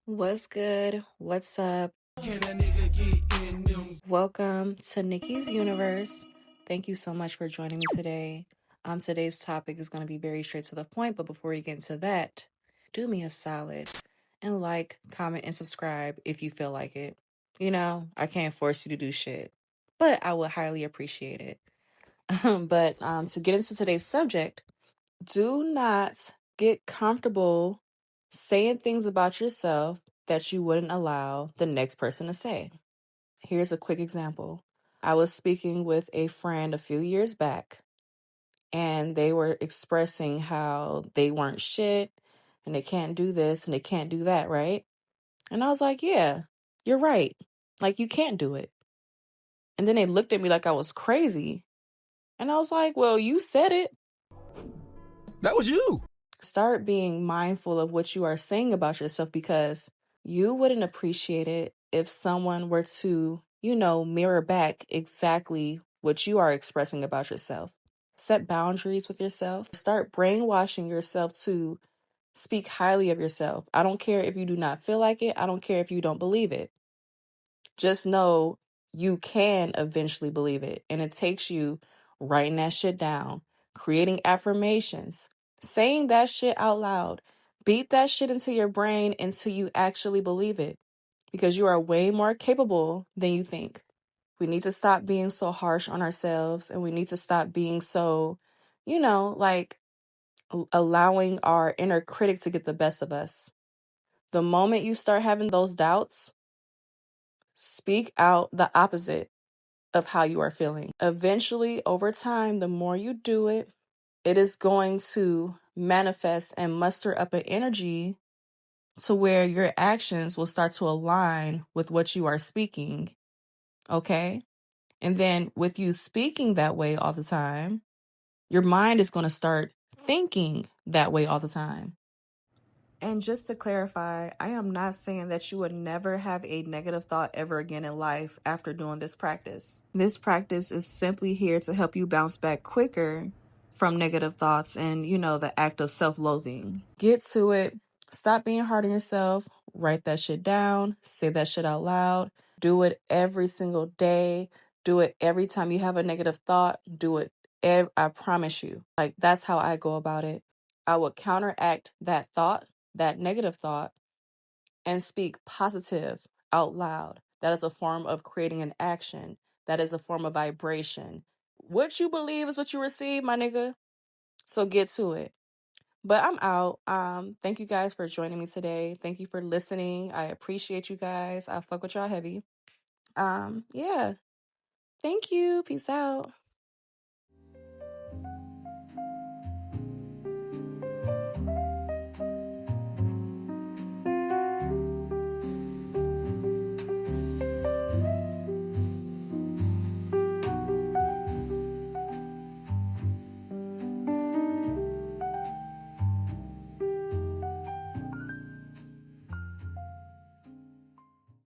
What's good? What's up? Welcome to Nikki's Universe. Thank you so much for joining me today. Today's topic is going to be very straight to the point, but before you get into that, do me a solid and like, comment, and subscribe if you feel like it. I can't force you to do shit, but I would highly appreciate it. But to get into today's subject, do not get comfortable saying things about yourself that you wouldn't allow the next person to say. Here's a quick example. I was speaking with a friend a few years back, and they were expressing how they weren't shit and they can't do this and they can't do that, right? And I was like, yeah, you're right. Like, you can't do it. And then they looked at me like I was crazy. And I was like, well, you said it. That was you. Start being mindful of what you are saying about yourself, because you wouldn't appreciate it if someone were to, mirror back exactly what you are expressing about yourself. Set boundaries with yourself. Start brainwashing yourself to speak highly of yourself. I don't care if you do not feel like it. I don't care if you don't believe it. Just know you can eventually believe it. And it takes you writing that shit down, creating affirmations, saying that shit out loud. Beat that shit into your brain until you actually believe it, because you are way more capable than you think. We need to stop being so harsh on ourselves, and we need to stop being so, allowing our inner critic to get the best of us. The moment you start having those doubts, speak out the opposite of how you are feeling. Eventually, over time, the more you do it, it is going to manifest and muster up an energy to where your actions will start to align with what you are speaking. Okay? And then with you speaking that way all the time, your mind is going to start thinking that way all the time. And just to clarify, I am not saying that you would never have a negative thought ever again in life after doing this practice. This practice is simply here to help you bounce back quicker from negative thoughts and, the act of self-loathing. Get to it. Stop being hard on yourself. Write that shit down. Say that shit out loud. Do it every single day. Do it every time you have a negative thought. Do it. I promise you. Like, that's how I go about it. I will counteract that thought, that negative thought, and speak positive out loud. That is a form of creating an action. That is a form of vibration. What you believe is what you receive, my nigga. So get to it. But I'm out. Thank you guys for joining me today. Thank you for listening. I appreciate you guys. I fuck with y'all heavy. Yeah. Thank you. Peace out.